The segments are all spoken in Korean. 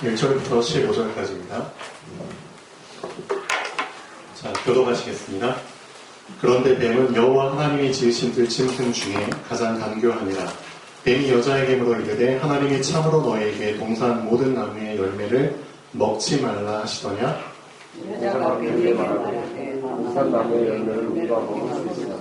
1절부터 15절까지입니다. 자, 교독하시겠습니다. 그런데 뱀은 여호와 하나님이 지으신 들짐승 중에 가장 간교하니라. 뱀이 여자에게 물어 이르되 하나님이 참으로 너에게 동산 모든 나무의 열매를 먹지 말라 하시더냐? 여자가 뱀에게 말하되 동산 나무의 열매를 누가 먹을 수 있으나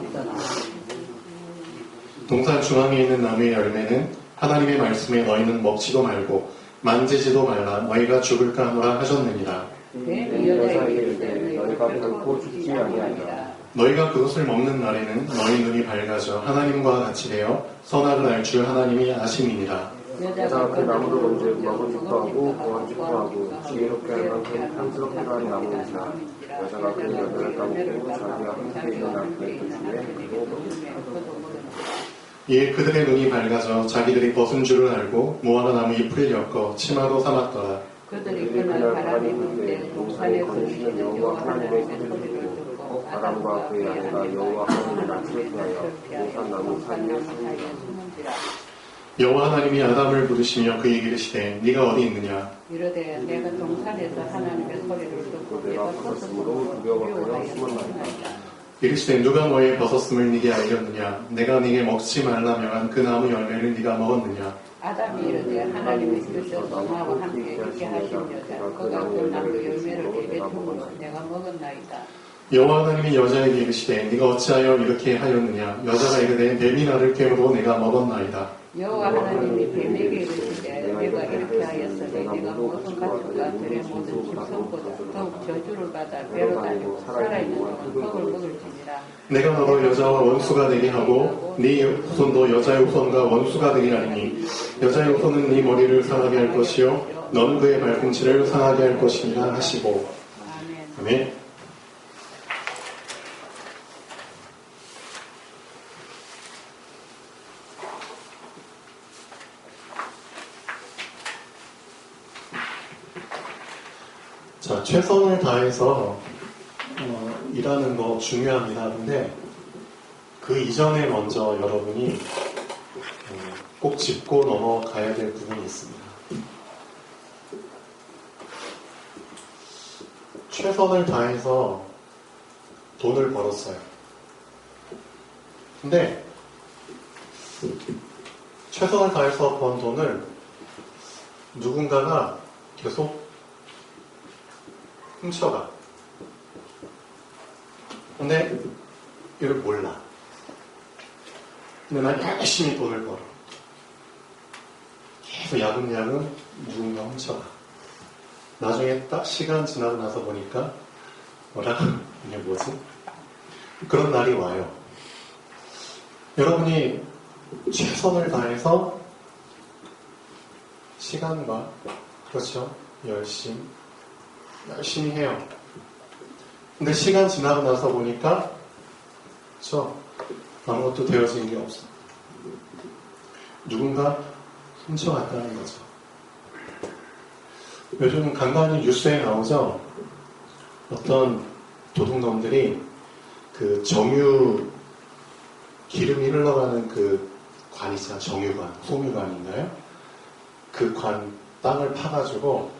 동산 중앙에 있는 나무의 열매는 하나님의 말씀에 너희는 먹지도 말고 만지지도 말라 너희가 죽을까 하노라 하셨느니라. 뱀이 여자에게 이르되 너희가 결코 죽지 아니하리라. 너희가 그것을 먹는 날에는 너희 눈이 밝아져 하나님과 같이 되어 선악을 알 줄 하나님이 아심이니라. 여자가 그 나무를 본즉 먹음직도 하고 구원직도 하고 지혜롭게 할 만큼 탐스럽게 한 나무이니라. 여자가 그 열매를 따먹고 자기와 함께 있는 남편의 중에 그도 먹으리라. 이에 그들의 눈이 밝아져 자기들이 벗은 줄을 알고 무화과 나무 잎을 엮어 치마로 삼았더라. 그들이 그날 바람이 불 때 동산에 거주시는 여호와 하나님의 소리를 듣고 바람과 그의 아내가 여호와 하나님의 낯을 피하여 동산 나무 사이에 숨은지라. 여호와 하나님이 아담을 부르시며 그에게 이르시되 네가 어디 있느냐? 이르되 내가 동산에서 하나님의 소리를 듣고 내가 벗었으므로 두려워하여 숨었나이다. 이르시되 누가 너의 벗었음을 네게 알렸느냐? 내가 네게 먹지 말라 명한 그 나무 열매를 네가 먹었느냐? 아담이 이르되 하나님이 주셔서 나와 함께 있게 하신 여자 그가 그 나무 열매를 내게 주므로 내가 먹었나이다. 여호와 하나님이 여자에게 이르시되 네가 어찌하여 이렇게 하였느냐? 여자가 이르되 뱀이 나를 깨물어 내가 먹었나이다. 여호와 하나님이 뱀에게 이르시되 내가 이렇게 하였으니 내가 모든 가축과 들의 모든 짐승보다 더욱 저주를 받아 배로 다니고 살아있는 동안 떡을 먹을지니라. 내가 너로 여자와 원수가 되게 하고 네 후손도 여자의 후손과 원수가 되게 하리니 여자의 후손은 네 머리를 상하게 할 것이요 너는 그의 발꿈치를 상하게 할 것이니라 하시고. 아멘. 아멘. 자, 최선을 다해서 일하는 거 중요합니다. 근데 그 이전에 먼저 여러분이 꼭 짚고 넘어가야 될 부분이 있습니다. 최선을 다해서 돈을 벌었어요. 근데 최선을 다해서 번 돈을 누군가가 계속 훔쳐가. 근데 이걸 몰라. 근데 난 열심히 돈을 벌어. 계속 야금야금 누군가 훔쳐가. 나중에 딱 시간 지나고 나서 보니까 뭐라? 이게 뭐지? 그런 날이 와요. 여러분이 최선을 다해서 시간과 그렇죠? 열심히 해요. 근데 시간 지나고 나서 보니까 아무것도 되어진 게 없어. 누군가 훔쳐갔다는 거죠. 요즘 간간히 뉴스에 나오죠. 어떤 도둑놈들이 그 정유 기름이 흘러가는 그 관 있잖아. 정유관, 송유관인가요? 그 관 땅을 파가지고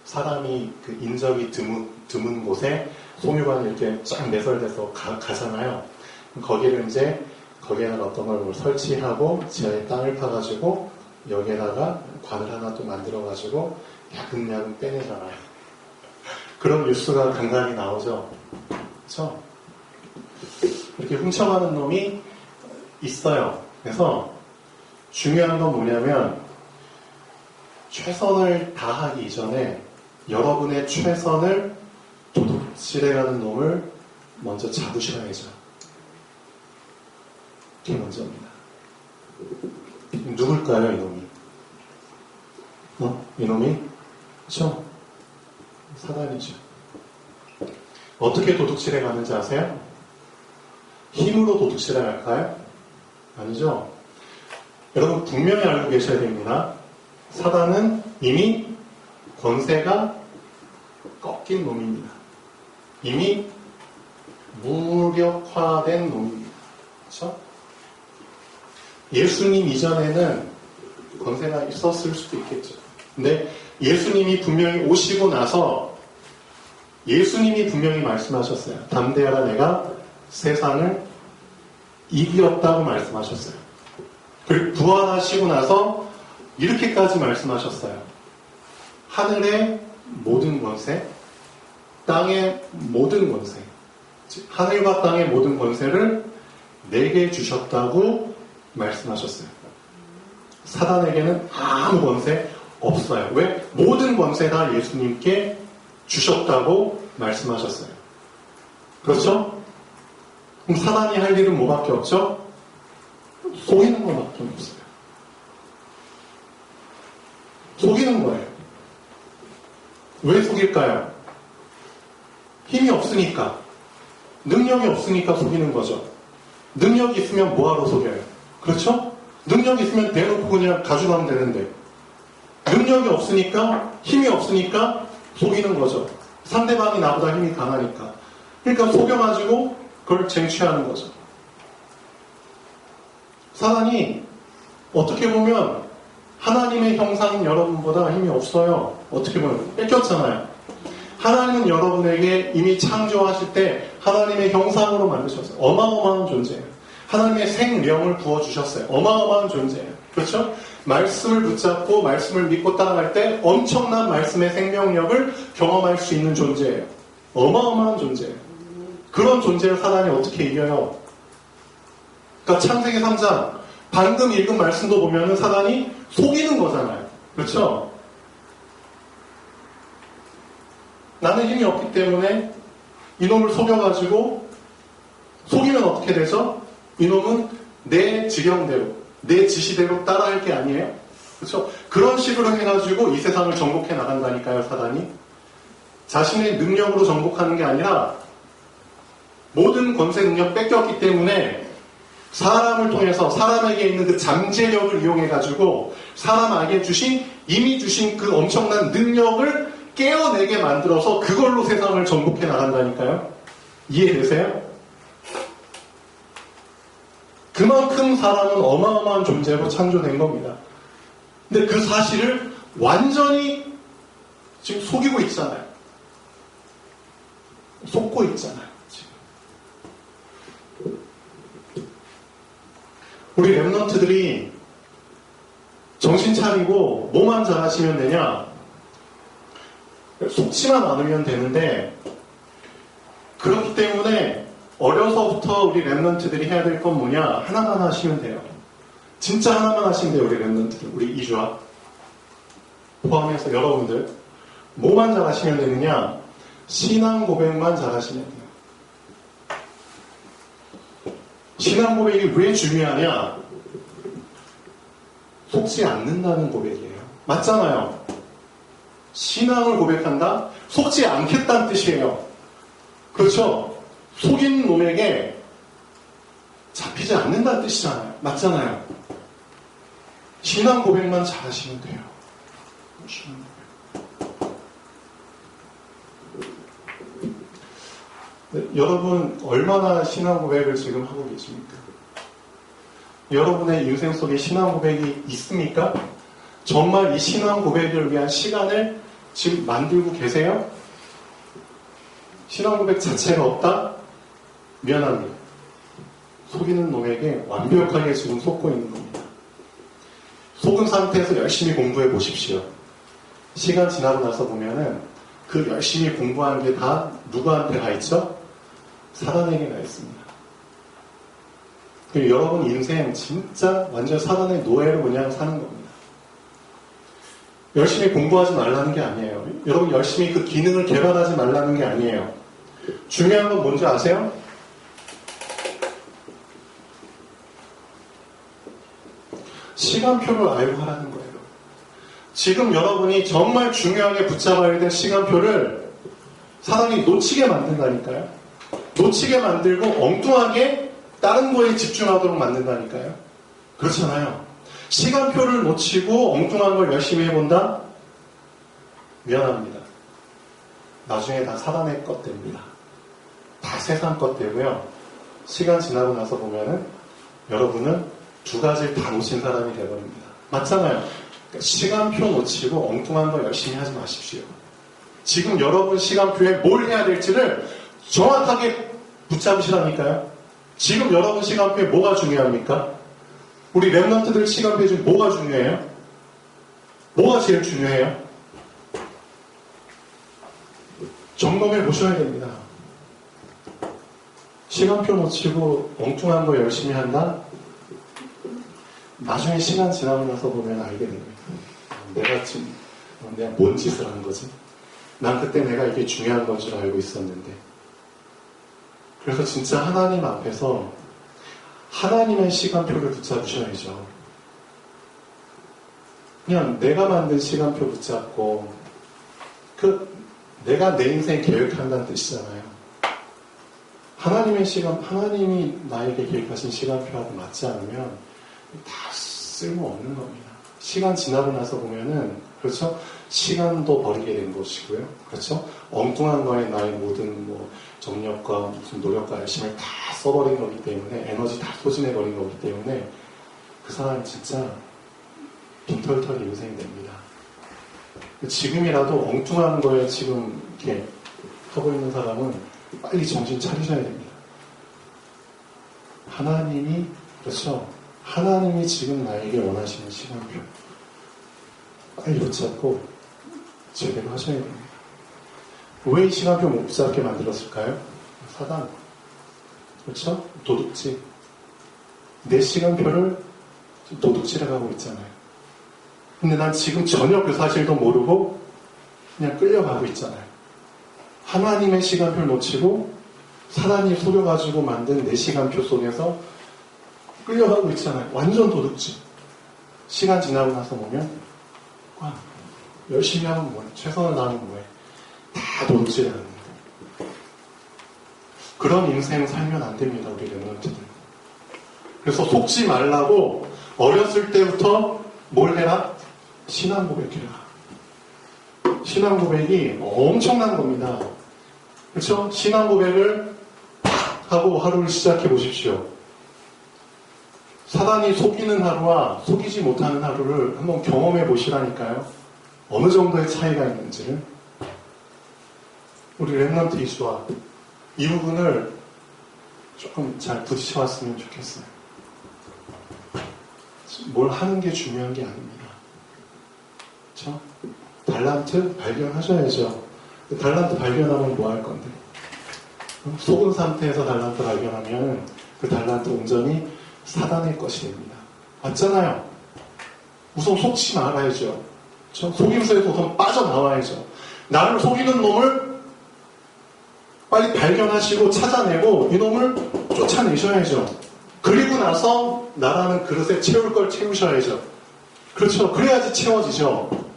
사람이 그 인적이 드문 곳에 송유관이 이렇게 쫙 매설돼서 가잖아요. 거기에다가 어떤 걸 설치하고 지하에 땅을 파가지고 여기에다가 관을 하나 또 만들어가지고 야금야금 빼내잖아요. 그런 뉴스가 간간히 나오죠. 그렇죠? 이렇게 훔쳐가는 놈이 있어요. 그래서 중요한 건 뭐냐면 최선을 다하기 이전에 여러분의 최선을 도둑질해가는 놈을 먼저 잡으셔야죠. 그게 먼저입니다. 누굴까요, 이놈이? 이놈이? 그렇죠? 사단이죠. 어떻게 도둑질해 가는지 아세요? 힘으로 도둑질해 갈까요? 아니죠. 여러분 분명히 알고 계셔야 됩니다. 사단은 이미 권세가 꺾인 놈입니다. 이미 무력화된 놈입니다. 그렇죠? 예수님 이전에는 권세가 있었을 수도 있겠죠. 근데 예수님이 분명히 오시고 나서 예수님이 분명히 말씀하셨어요. 담대하라, 내가 세상을 이기었다고 말씀하셨어요. 그리고 부활하시고 나서 이렇게까지 말씀하셨어요. 하늘의 모든 권세, 땅의 모든 권세, 하늘과 땅의 모든 권세를 내게 주셨다고 말씀하셨어요. 사단에게는 아무 권세 없어요. 왜? 모든 권세 다 예수님께 주셨다고 말씀하셨어요. 그렇죠? 그럼 사단이 할 일은 뭐밖에 없죠? 속이는 것밖에 없어요. 속이는 거예요. 왜 속일까요? 힘이 없으니까, 능력이 없으니까 속이는 거죠. 능력이 있으면 뭐하러 속여요? 그렇죠? 능력이 있으면 대놓고 그냥 가져가면 되는데, 능력이 없으니까, 힘이 없으니까 속이는 거죠. 상대방이 나보다 힘이 강하니까. 그러니까 속여가지고 그걸 쟁취하는 거죠. 사단이 어떻게 보면 하나님의 형상인 여러분보다 힘이 없어요. 어떻게 보면 뺏겼잖아요. 하나님은 여러분에게 이미 창조하실 때 하나님의 형상으로 만드셨어요. 어마어마한 존재예요. 하나님의 생명을 부어주셨어요. 어마어마한 존재예요. 그렇죠? 말씀을 붙잡고 말씀을 믿고 따라갈 때 엄청난 말씀의 생명력을 경험할 수 있는 존재예요. 어마어마한 존재예요. 그런 존재를 사단이 어떻게 이겨요? 그러니까 창세기 3장 방금 읽은 말씀도 보면은 사단이 속이는 거잖아요. 그렇죠? 나는 힘이 없기 때문에 이놈을 속여가지고 속이면 어떻게 되죠? 이놈은 내 지경대로, 내 지시대로 따라할 게 아니에요. 그렇죠? 그런 식으로 해가지고 이 세상을 정복해 나간다니까요, 사단이. 자신의 능력으로 정복하는 게 아니라 모든 권세 능력 뺏겼기 때문에 사람을 통해서 사람에게 있는 그 잠재력을 이용해가지고 사람에게 이미 주신 그 엄청난 능력을 깨어내게 만들어서 그걸로 세상을 정복해 나간다니까요. 이해되세요? 그만큼 사람은 어마어마한 존재로 창조된 겁니다. 근데 그 사실을 완전히 지금 속이고 있잖아요. 속고 있잖아요. 지금. 우리 랩런트들이 정신 차리고 뭐만 잘하시면 되냐? 속지만 않으면 되는데, 그렇기 때문에 어려서부터 우리 랩런트들이 해야 될 건 뭐냐? 하나만 하시면 돼요. 진짜 하나만 하시면 돼요, 우리 랩런트들. 우리 이주아 포함해서 여러분들. 뭐만 잘하시면 되느냐? 신앙 고백만 잘하시면 돼요. 신앙 고백이 왜 중요하냐? 속지 않는다는 고백이에요. 맞잖아요. 신앙을 고백한다? 속지 않겠다는 뜻이에요. 그렇죠? 속인 놈에게 잡히지 않는다는 뜻이잖아요. 맞잖아요. 신앙 고백만 잘하시면 돼요. 신앙 고백. 네, 여러분 얼마나 신앙 고백을 지금 하고 계십니까? 여러분의 인생 속에 신앙 고백이 있습니까? 정말 이 신앙 고백을 위한 시간을 지금 만들고 계세요? 신앙 고백 자체가 없다? 미안합니다. 속이는 놈에게 완벽하게 지금 속고 있는 겁니다. 속은 상태에서 열심히 공부해 보십시오. 시간 지나고 나서 보면은 그 열심히 공부한 게 다 누구한테 가 있죠? 사단에게 가 있습니다. 그리고 여러분 인생 진짜 완전 사단의 노예로 그냥 사는 겁니다. 열심히 공부하지 말라는 게 아니에요. 여러분 열심히 그 기능을 개발하지 말라는 게 아니에요. 중요한 건 뭔지 아세요? 시간표를 알고 하라는 거예요. 지금 여러분이 정말 중요하게 붙잡아야 될 시간표를 사단이 놓치게 만든다니까요. 놓치게 만들고 엉뚱하게 다른 거에 집중하도록 만든다니까요. 그렇잖아요. 시간표를 놓치고 엉뚱한 걸 열심히 해본다? 미안합니다. 나중에 다 사단의 것 됩니다. 다 세상 것 되고요. 시간 지나고 나서 보면은 여러분은 두 가지를 다 놓친 사람이 되어버립니다. 맞잖아요. 그러니까 시간표 놓치고 엉뚱한 거 열심히 하지 마십시오. 지금 여러분 시간표에 뭘 해야 될지를 정확하게 붙잡으시라니까요. 지금 여러분 시간표에 뭐가 중요합니까? 우리 랩런트들 시간표에 지금 뭐가 중요해요? 뭐가 제일 중요해요? 점검해 보셔야 됩니다. 시간표 놓치고 엉뚱한 거 열심히 한다? 나중에 시간 지나고 나서 보면 알게 됩니다. 내가 지금 내가 뭔 짓을 한 거지? 난 그때 내가 이게 중요한 건 줄 알고 있었는데. 그래서 진짜 하나님 앞에서 하나님의 시간표를 붙잡으셔야죠. 그냥 내가 만든 시간표 붙잡고 내가 내 인생 계획한다는 뜻이잖아요. 하나님의 시간, 하나님이 나에게 계획하신 시간표하고 맞지 않으면 다 쓸모없는 겁니다. 시간 지나고 나서 보면은, 그렇죠? 시간도 버리게 된 것이고요. 그렇죠? 엉뚱한 거에 나의 모든 정력과 무슨 노력과 열심을 다 써버린 거기 때문에, 에너지 다 소진해버린 거기 때문에, 그 사람은 진짜 빈털털이 인생이 됩니다. 지금이라도 엉뚱한 거에 지금 이렇게 하고 있는 사람은 빨리 정신 차리셔야 됩니다. 하나님이, 그렇죠? 하나님이 지금 나에게 원하시는 시간표 빨리 붙잡고 제대로 하셔야 됩니다. 왜 이 시간표 못 붙잡게 만들었을까요? 사단, 그렇죠? 도둑질. 내 시간표를 도둑질해가고 있잖아요. 근데 난 지금 전혀 그 사실도 모르고 그냥 끌려가고 있잖아요. 하나님의 시간표를 놓치고 사단이 속여가지고 만든 내 시간표 속에서 끌려가고 있잖아요. 완전 도둑질. 시간 지나고 나서 보면 열심히 하면 뭐해? 최선을 다하면 뭐해? 다 도둑질하는 거예요. 그런 인생 살면 안 됩니다. 우리 랩런트들. 그래서 속지 말라고 어렸을 때부터 뭘 해라? 신앙 고백해라. 신앙 고백이 엄청난 겁니다. 그렇죠? 신앙 고백을 하고 하루를 시작해 보십시오. 사단이 속이는 하루와 속이지 못하는 하루를 한번 경험해 보시라니까요. 어느 정도의 차이가 있는지를. 우리 랩런트 이수와 이 부분을 조금 잘 부딪혀 왔으면 좋겠어요. 뭘 하는 게 중요한 게 아닙니다. 그렇죠? 달란트 발견하셔야죠. 달란트 발견하면 뭐 할 건데? 속은 상태에서 달란트 발견하면 그 달란트 온전히 사단의 것이 됩니다. 맞잖아요. 우선 속지 말아야죠. 그렇죠? 속임수에서 우선 빠져나와야죠. 나를 속이는 놈을 빨리 발견하시고 찾아내고 이 놈을 쫓아내셔야죠. 그리고 나서 나라는 그릇에 채울 걸 채우셔야죠. 그렇죠. 그래야지 채워지죠.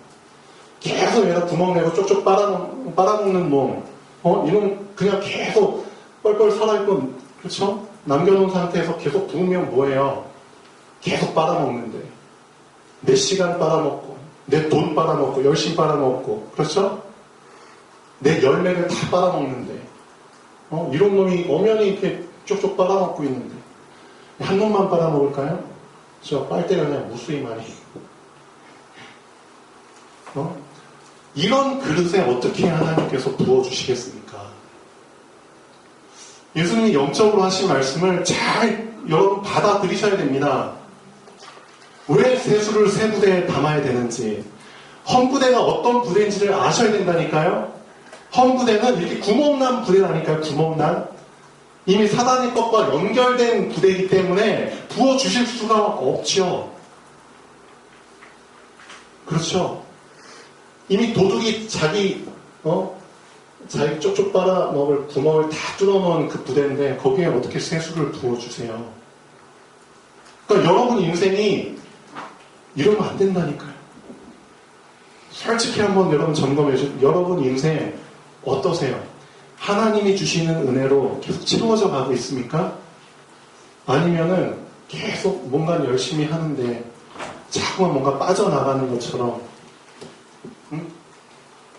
계속 얘가 구멍 내고 쪽쪽 빨아먹는 놈. 이놈 그냥 계속 뻘뻘 살아있고, 그렇죠? 남겨놓은 상태에서 계속 부으면 뭐예요? 계속 빨아먹는데. 내 시간 빨아먹고, 내 돈 빨아먹고, 열심히 빨아먹고, 그렇죠? 내 열매를 다 빨아먹는데. 이런 놈이 엄연히 이렇게 쪽쪽 빨아먹고 있는데. 한 놈만 빨아먹을까요? 저 빨대가 그냥 무수히 많이. 이런 그릇에 어떻게 하나님께서 부어주시겠습니까? 예수님이 영적으로 하신 말씀을 잘 여러분 받아들이셔야 됩니다. 왜 세수를 새 부대에 담아야 되는지, 헌부대가 어떤 부대인지를 아셔야 된다니까요. 헌부대는 이렇게 구멍난 부대라니까요. 구멍난. 이미 사단의 것과 연결된 부대이기 때문에 부어주실 수가 없죠. 그렇죠. 이미 도둑이 자기 쪽쪽 빨아먹을 구멍을 다 뚫어놓은 그 부대인데 거기에 어떻게 세수를 부어주세요. 그러니까 여러분 인생이 이러면 안 된다니까요. 솔직히 한번 여러분 점검해 주세요. 여러분 인생 어떠세요? 하나님이 주시는 은혜로 계속 채워져 가고 있습니까? 아니면은 계속 뭔가 열심히 하는데 자꾸만 뭔가 빠져나가는 것처럼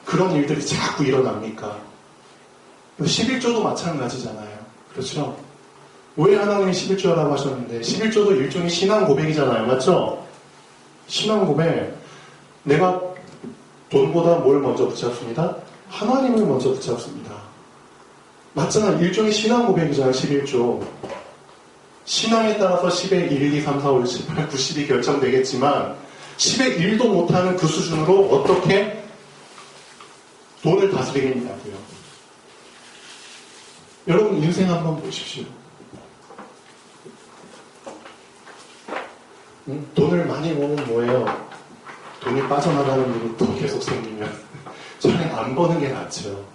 그런 일들이 자꾸 일어납니까? 11조도 마찬가지잖아요. 그렇죠? 왜 하나님이 11조라고 하셨는데 11조도 일종의 신앙 고백이잖아요. 맞죠? 신앙 고백. 내가 돈보다 뭘 먼저 붙잡습니다? 하나님을 먼저 붙잡습니다. 맞잖아. 일종의 신앙 고백이잖아. 11조. 신앙에 따라서 10의 1, 2, 3, 4, 5, 6, 7, 8, 9, 10이 결정되겠지만 10의 1도 못하는 그 수준으로 어떻게 돈을 다스리겠냐고요. 여러분 인생 한번 보십시오. 돈을 많이 모으면 뭐예요? 돈이 빠져나가는 일이 더 계속 생기면 차라리 안 버는 게 낫죠.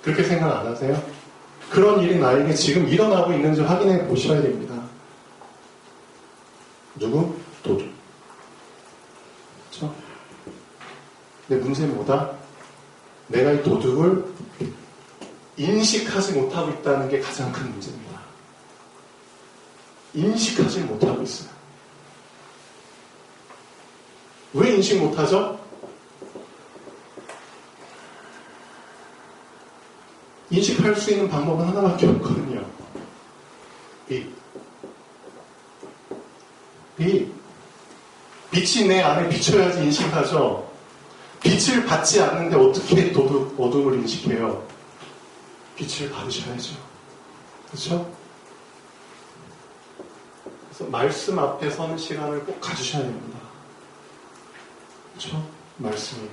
그렇게 생각 안 하세요? 그런 일이 나에게 지금 일어나고 있는지 확인해 보셔야 됩니다. 누구? 도둑. 그렇죠? 근데 문제는 뭐다? 내가 이 도둑을 인식하지 못하고 있다는 게 가장 큰 문제입니다. 인식하지 못하고 있어요. 왜 인식 못하죠? 인식할 수 있는 방법은 하나밖에 없거든요. 빛이 내 안에 비춰야지 인식하죠. 빛을 받지 않는데 어떻게 어둠을 인식해요? 빛을 받으셔야죠. 그렇죠? 그래서 말씀 앞에 서는 시간을 꼭 가지셔야 됩니다. 그렇죠? 말씀이.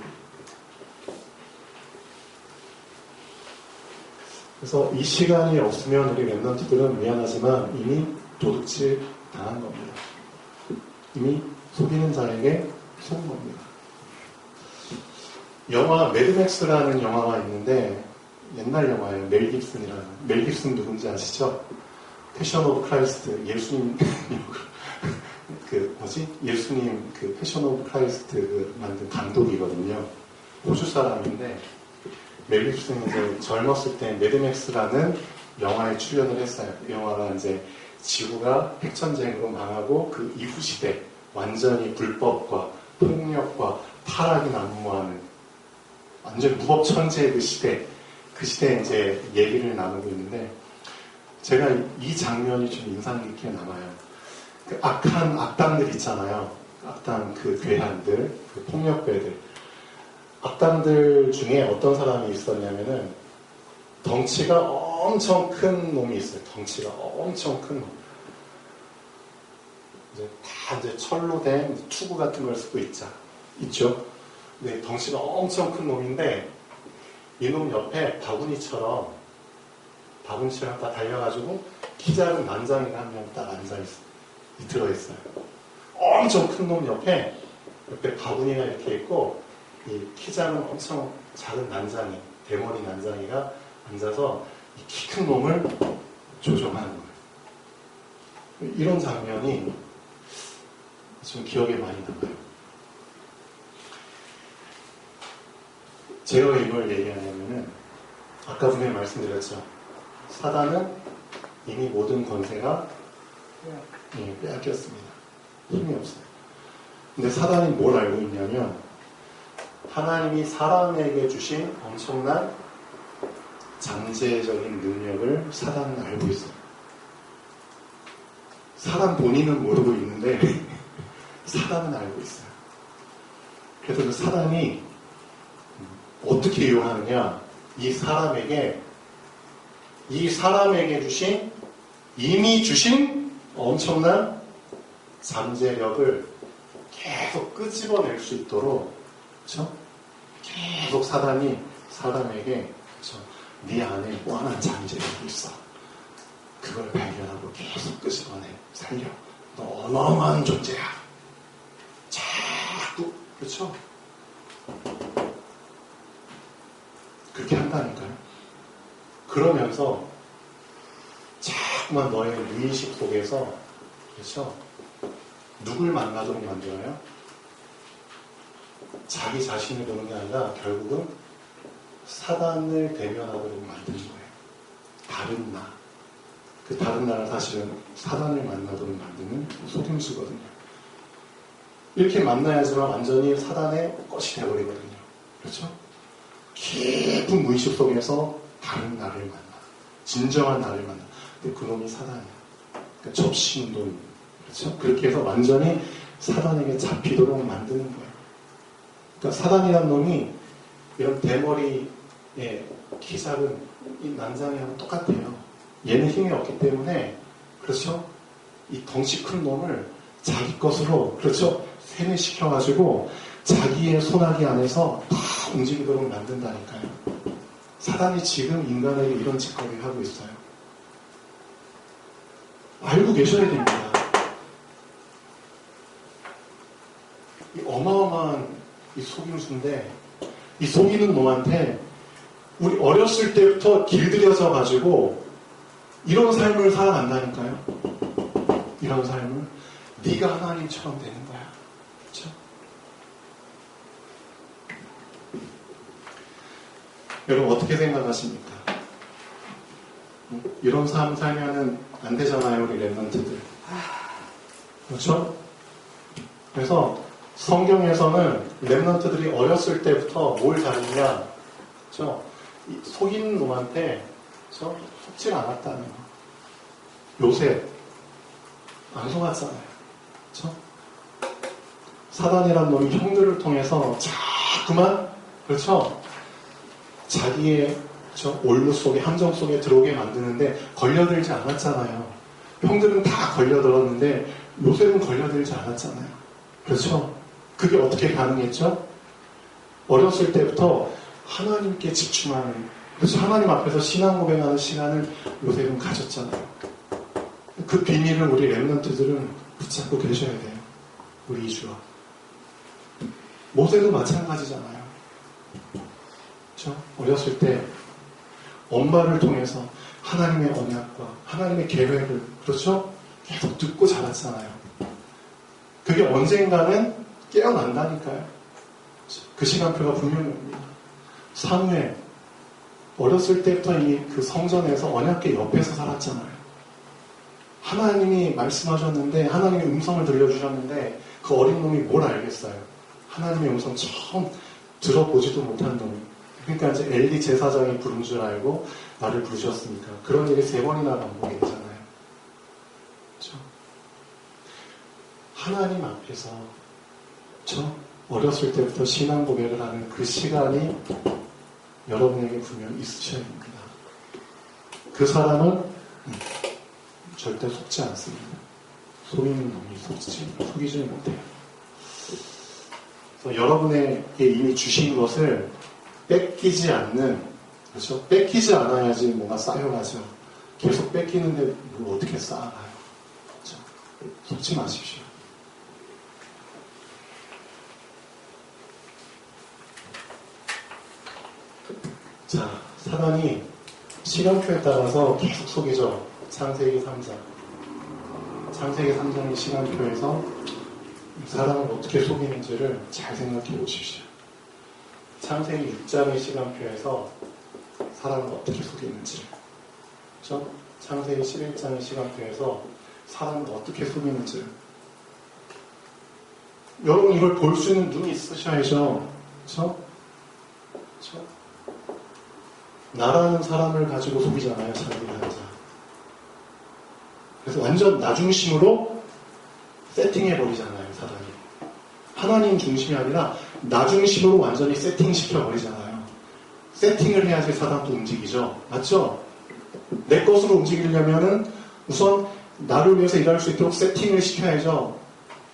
그래서 이 시간이 없으면 우리 랩런트들은 미안하지만 이미 도둑질 당한 겁니다. 이미 속이는 자에게 속은 겁니다. 영화 매드맥스라는 영화가 있는데 옛날 영화예요. 멜 깁슨이라는. 멜 깁슨 누군지 아시죠? 패션 오브 크라이스트 예수님 예수님 그 패션 오브 크라이스트 만든 감독이거든요. 호주 사람인데 멜 깁슨이 이제 젊었을 때 매드맥스라는 영화에 출연을 했어요. 그 영화가 이제 지구가 핵전쟁으로 망하고 그 이후 시대 완전히 불법과 폭력과 타락이 난무하는 완전 무법천재의 그 시대에 이제 얘기를 나누고 있는데 제가 이 장면이 좀 인상 깊게 남아요. 그 악한 악당들 있잖아요. 악당 그 괴한들, 그 폭력배들. 악당들 중에 어떤 사람이 있었냐면은 덩치가 엄청 큰 놈이 있어요. 덩치가 엄청 큰 놈. 이제 철로 된 투구 같은 걸 쓰고 있죠. 네, 덩치가 엄청 큰 놈인데 이 놈 옆에 바구니처럼 딱 달려가지고 키 작은 난장이가 한 명 딱 들어있어요. 엄청 큰 놈 옆에 바구니가 이렇게 있고 이 키 작은 엄청 작은 난장이, 대머리 난장이가 앉아서 이 키 큰 놈을 조종하는 거예요. 이런 장면이 좀 기억에 많이 남아요. 제가 왜 이걸 얘기하냐면은 아까 분명히 말씀드렸죠. 사단은 이미 모든 권세가 빼앗겼습니다. 힘이 없어요. 근데 사단이 뭘 알고 있냐면 하나님이 사람에게 주신 엄청난 잠재적인 능력을 사단은 알고 있어요. 사람 본인은 모르고 있는데 사단은 알고 있어요. 그래서 그 사단이 어떻게 이용하느냐? 이 사람에게 이미 주신 엄청난 잠재력을 계속 끄집어낼 수 있도록, 그렇죠? 계속 사단이 사람에게, 그렇죠? 네 안에 뻔한 잠재력이 있어. 그걸 발견하고 계속 끄집어내, 살려. 너 어마어마한 존재야. 자꾸, 그렇죠? 그렇게 한다니까요. 그러면서 자꾸만 너의 무의식 속에서, 그렇죠? 누굴 만나도록 만들어요? 자기 자신을 보는 게 아니라 결국은 사단을 대면하도록 만드는 거예요. 다른 나. 그 다른 나는 사실은 사단을 만나도록 만드는 속임수거든요. 이렇게 만나야지만 완전히 사단의 것이 되어버리거든요. 그렇죠? 깊은 무의식 속에서 다른 나를 만나. 진정한 나를 만나. 근데 그놈이 사단이야. 그러니까 접신돈. 그렇죠? 그렇게 해서 완전히 사단에게 잡히도록 만드는 거예요. 그러니까 사단이란 놈이 이런 대머리에 키 작은 이 난장이랑 똑같아요. 얘는 힘이 없기 때문에, 그렇죠? 이 덩치 큰 놈을 자기 것으로, 그렇죠? 세뇌시켜가지고 자기의 손아귀 안에서 다 움직이도록 만든다니까요. 사단이 지금 인간에게 이런 짓거리를 하고 있어요. 알고 계셔야 됩니다. 이 어마어마한 이 속임수인데, 이 속이는 놈한테 우리 어렸을 때부터 길들여져 가지고 이런 삶을 살아간다니까요. 이런 삶을. 네가 하나님처럼 되는 거야. 그렇죠? 여러분 어떻게 생각하십니까? 이런 삶 살면은 안 되잖아요, 우리 랩런트들. 그렇죠? 그래서 성경에서는 랩런트들이 어렸을 때부터 뭘 잘했냐, 그렇죠? 속이는 놈한테, 그렇죠? 속질 않았다는 거. 요셉 안 속았잖아요, 그렇죠? 사단이란 놈이 형들을 통해서 자꾸만, 그렇죠? 자기의, 그렇죠? 올무 속에, 함정 속에 들어오게 만드는데 걸려들지 않았잖아요. 형들은 다 걸려들었는데 요셉은 걸려들지 않았잖아요. 그렇죠? 그게 어떻게 가능했죠? 어렸을 때부터 하나님께 집중하는, 그래서 하나님 앞에서 신앙 고백하는 시간을 요셉은 가졌잖아요. 그 비밀을 우리 랩런트들은 붙잡고 계셔야 돼요. 우리 이주와. 모세도 마찬가지잖아요. 그렇죠? 어렸을 때 엄마를 통해서 하나님의 언약과 하나님의 계획을, 그렇죠? 계속 듣고 자랐잖아요. 그게 언젠가는 깨어난다니까요. 그 시간표가 분명히 옵니다. 사무엘 어렸을 때부터 이미 그 성전에서 언약궤 옆에서 살았잖아요. 하나님이 말씀하셨는데, 하나님의 음성을 들려주셨는데 그 어린 놈이 뭘 알겠어요? 하나님의 음성 처음 들어보지도 못한 놈이. 그러니까 이제 엘리 제사장이 부른 줄 알고 나를 부르셨으니까. 그런 일이 3번이나 반복이 되잖아요. 그렇죠? 하나님 앞에서, 그렇죠? 어렸을 때부터 신앙 고백을 하는 그 시간이 여러분에게 분명히 있으셔야 됩니다. 그 사람은 절대 속지 않습니다. 속이는 놈이 속이지 못해요. 그래서 여러분에게 이미 주신 것을 뺏기지 않는, 그렇죠? 뺏기지 않아야지 뭔가 쌓여가죠. 계속 뺏기는데 뭘 어떻게 쌓아가요? 그렇죠? 속지 마십시오. 자, 사단이 시간표에 따라서 계속 속이죠. 창세기 3장. 창세기 3장의 시간표에서 이 사람을 어떻게 속이는지를 잘 생각해 보십시오. 창세기 6장의 시간표에서 사람을 어떻게 속이는지를. 그렇죠? 창세기 11장의 시간표에서 사람을 어떻게 속이는지를. 여러분 이걸 볼 수 있는 눈이 있으셔야죠. 그렇죠? 그렇죠? 나라는 사람을 가지고 속이잖아요, 자기가 자. 그래서 완전 나 중심으로 세팅해버리잖아요, 사단이. 하나님 중심이 아니라 나 중심으로 완전히 세팅시켜버리잖아요. 세팅을 해야지 사단도 움직이죠. 맞죠? 내 것으로 움직이려면은 우선 나를 위해서 일할 수 있도록 세팅을 시켜야죠.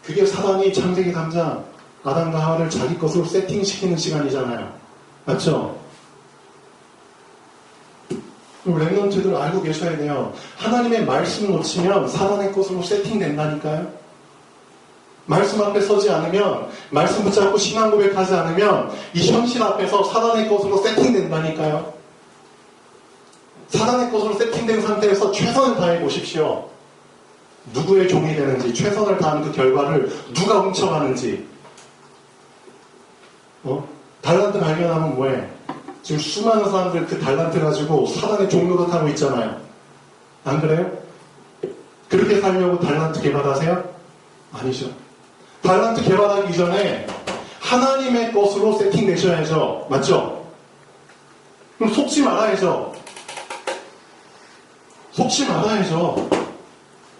그게 사단이 창세기 3장 아담과 하와를 자기 것으로 세팅시키는 시간이잖아요. 맞죠? 랩런트들 알고 계셔야 돼요. 하나님의 말씀 놓치면 사단의 것으로 세팅된다니까요. 말씀 앞에 서지 않으면, 말씀 붙잡고 신앙 고백하지 않으면 이 현실 앞에서 사단의 것으로 세팅된다니까요. 사단의 것으로 세팅된 상태에서 최선을 다해 보십시오. 누구의 종이 되는지, 최선을 다하는 그 결과를 누가 훔쳐가는지. 달란트 발견하면 뭐해? 지금 수많은 사람들 그 달란트 가지고 사단의 종로도 타고 있잖아요. 안 그래요? 그렇게 살려고 달란트 개발하세요? 아니죠. 달란트 개발하기 전에 하나님의 것으로 세팅되셔야죠. 맞죠? 그럼 속지 말아야죠. 속지 말아야죠.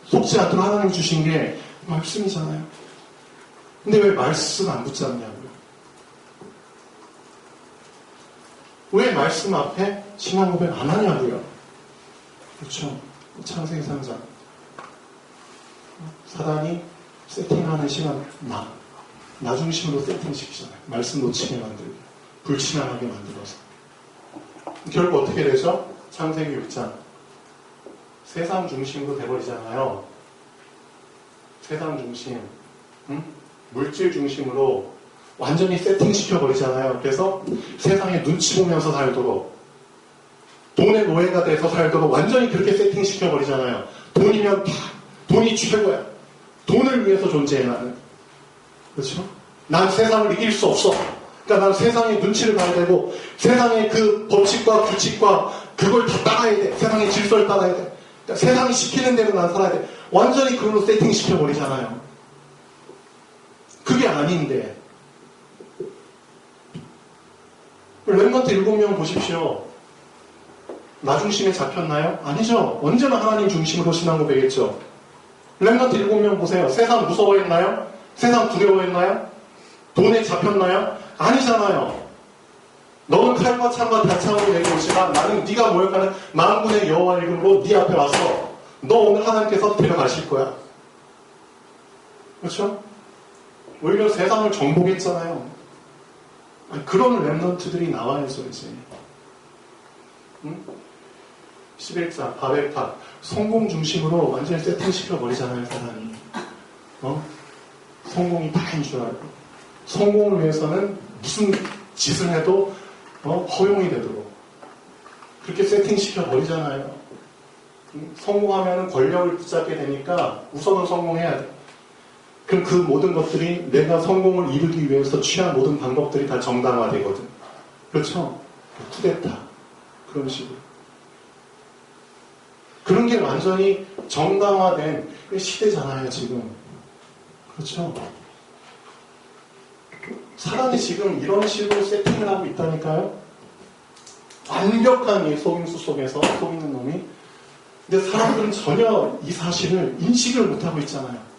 속지 않도록 하나님 주신 게 말씀이잖아요. 근데 왜 말씀 안 붙잡냐고요? 왜 말씀 앞에 신앙 고백 안 하냐고요. 그렇죠. 창세기 3장. 사단이 세팅하는 시간, 나 중심으로 세팅시키잖아요. 말씀 놓치게 만들고, 불신앙하게 만들어서. 결국 어떻게 되죠? 창세기 6장. 세상 중심으로 돼버리잖아요. 세상 중심, 물질 중심으로 완전히 세팅시켜버리잖아요. 그래서 세상에 눈치 보면서 살도록, 돈의 노예가 돼서 살도록 완전히 그렇게 세팅시켜버리잖아요. 돈이면 다, 돈이 최고야. 돈을 위해서 존재해, 나는. 그렇죠? 난 세상을 이길 수 없어. 그러니까 난 세상의 눈치를 봐야 되고, 세상의 그 법칙과 규칙과 그걸 다 따라야 돼. 세상의 질서를 따라야 돼. 그러니까 세상이 시키는 대로 난 살아야 돼. 완전히 그걸로 세팅시켜버리잖아요. 그게 아닌데. 렘넌트 7명 보십시오. 나 중심에 잡혔나요? 아니죠. 언제나 하나님 중심으로 신앙 고백했죠. 렘넌트 7명 보세요. 세상 무서워했나요? 세상 두려워했나요? 돈에 잡혔나요? 아니잖아요. 너는 칼과 창과 다창으로 내게 오지만 나는 네가 모욕하는 만군의 여호와 이름으로 네 앞에 와서 너 오늘 하나님께서 데려가실 거야. 그렇죠? 오히려 세상을 정복했잖아요. 그런 렘넌트들이 나와야죠, 이제. 11자, 바벨탑, 성공 중심으로 완전히 세팅시켜버리잖아요, 사람이. 성공이 다인 줄 알고. 성공을 위해서는 무슨 짓을 해도 허용이 되도록. 그렇게 세팅시켜버리잖아요. 성공하면 권력을 붙잡게 되니까 우선은 성공해야 돼. 그럼 그 모든 것들이 내가 성공을 이루기 위해서 취한 모든 방법들이 다 정당화되거든. 그렇죠? 쿠데타. 그런 식으로. 그런 게 완전히 정당화된 시대잖아요, 지금. 그렇죠? 사람이 지금 이런 식으로 세팅을 하고 있다니까요? 완벽한 이 속임수 속에서 속이는 놈이. 근데 사람들은 전혀 이 사실을 인식을 못하고 있잖아요.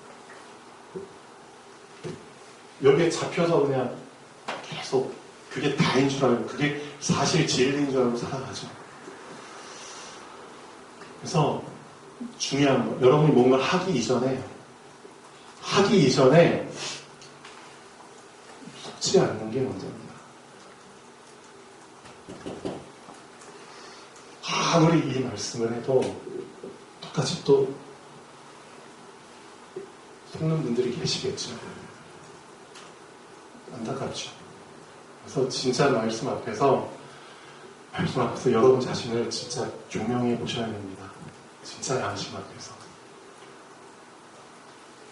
여기에 잡혀서 그냥 계속 그게 다인 줄 알고, 그게 사실 진리인 줄 알고 살아가죠. 그래서 중요한 거, 여러분이 뭔가를 하기 이전에 속지 않는 게 먼저입니다. 아무리 이 말씀을 해도 똑같이 또 속는 분들이 계시겠죠. 안타깝죠. 그래서 진짜 말씀 앞에서 여러분 자신을 진짜 조명해 보셔야 됩니다. 진짜 양심 앞에서.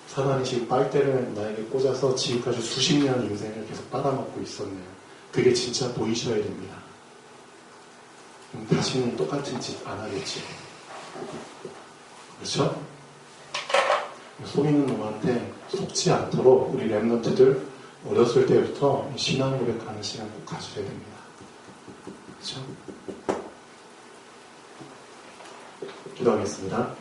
사단이 지금 빨대를 나에게 꽂아서 지금까지 수십 년 인생을 계속 빨아먹고 있었네요. 그게 진짜 보이셔야 됩니다. 그럼 다시는 똑같은 짓 안 하겠지. 그렇죠? 속이는 놈한테 속지 않도록 우리 렘넌트들 어렸을 때부터 신앙 고백하는 시간 꼭 가져야 됩니다. 그렇죠? 기도하겠습니다.